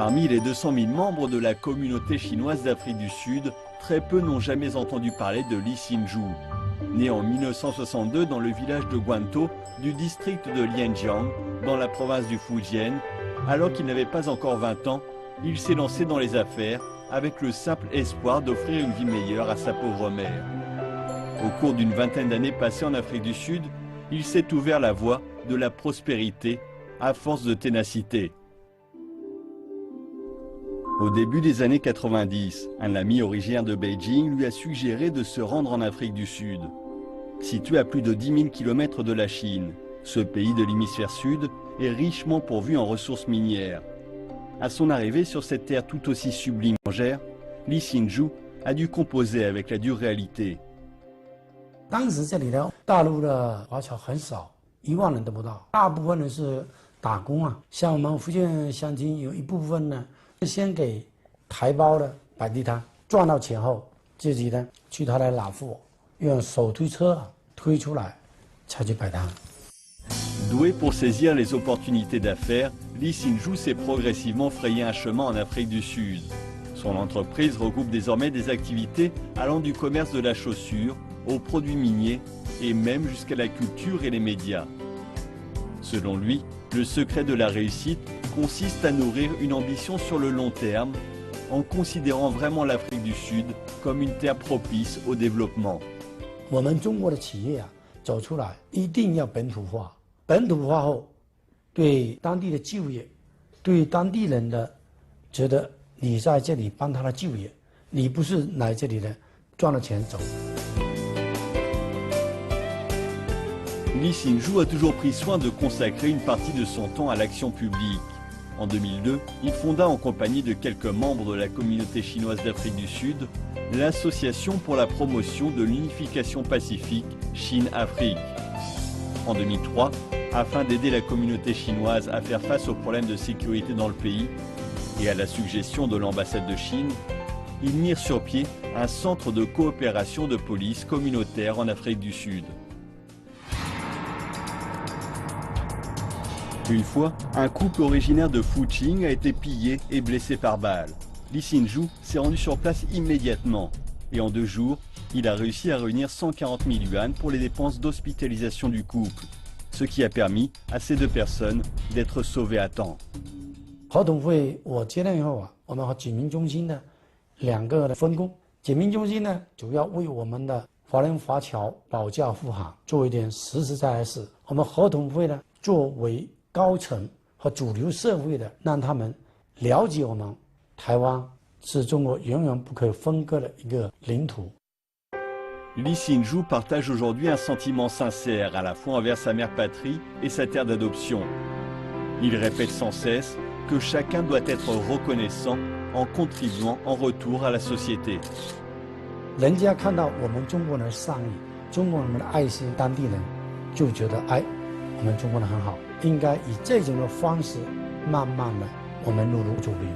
Parmi les 200 000 membres de la communauté chinoise d'Afrique du Sud, très peu n'ont jamais entendu parler de Lee Hsin-ju. Né en 1962 dans le village de Guantou du district de Lianjiang, dans la province du Fujian, alors qu'il n'avait pas encore 20 ans, il s'est lancé dans les affaires avec le simple espoir d'offrir une vie meilleure à sa pauvre mère. Au cours d'une vingtaine d'années passées en Afrique du Sud, il s'est ouvert la voie de la prospérité à force de ténacité. Au début des années 90, un ami originaire de Beijing lui a suggéré de se rendre en Afrique du Sud. Situé à plus de 10 000 km de la Chine, ce pays de l'hémisphère sud est richement pourvu en ressources minières. À son arrivée sur cette terre tout aussi sublime et étrangère, Lee Hsin-ju a dû composer avec la dure réalité. 当时这里的大陆的华侨很少，1万人都不到，大部分人是打工啊。像我们福建乡亲有一部分呢，先给台胞的摆地摊，赚到钱后，自己呢去他的老户用手推车推出来，才去摆摊。 Doué pour saisir les opportunités d'affaires, Lee Hsin-ju s'est progressivement frayé un chemin en Afrique du Sud. Son entreprise regroupe désormais des activités allant du commerce de la chaussure aux produits miniers et même jusqu'à la culture et les médias. Selon lui, le secret de la réussite consiste à nourrir une ambition sur le long terme en considérant vraiment l'Afrique du Sud comme une terre propice au développement. 我们中国的企业啊，走出来一定要本土化。本土化后，对当地的就业，对当地人的觉得你在这里帮他的就业，你不是来这里的赚了钱走。 Lee Hsin-ju a toujours pris soin de consacrer une partie de son temps à l'action publique. En 2002, il fonda en compagnie de quelques membres de la communauté chinoise d'Afrique du Sud l'Association pour la promotion de l'unification pacifique Chine-Afrique. En 2003, afin d'aider la communauté chinoise à faire face aux problèmes de sécurité dans le pays et à la suggestion de l'ambassade de Chine, ils mirent sur pied un centre de coopération de police communautaire en Afrique du Sud. Une fois, un couple originaire de Fuqing a été pillé et blessé par balle. Lee Hsin-ju s'est rendu sur place immédiatement et en 2 jours, il a réussi à réunir 140 000 yuan pour les dépenses d'hospitalisation du couple, ce qui a permis à ces 2 personnes d'être sauvées à temps. 合同会我接任以后啊，我们和警民中心的2个的分工。警民中心呢，主要为我们的华人华侨保驾护航做一点实实在在的事。我们合同会呢，作为高层和主流社会的，让他们了解我们台湾是中国永远不可分割的一个领土。 Lee Hsin-ju partage aujourd'hui un sentiment sincère à la fois envers sa mère patrie et sa terre d'adoption. Il répète sans cesse que chacun doit être reconnaissant en contribuant en retour à la société. 人家看到我们中国人的善意，中国人的爱心，当地人就觉得哎，我们中国人很好，应该以这种的方式，慢慢的我们入主流。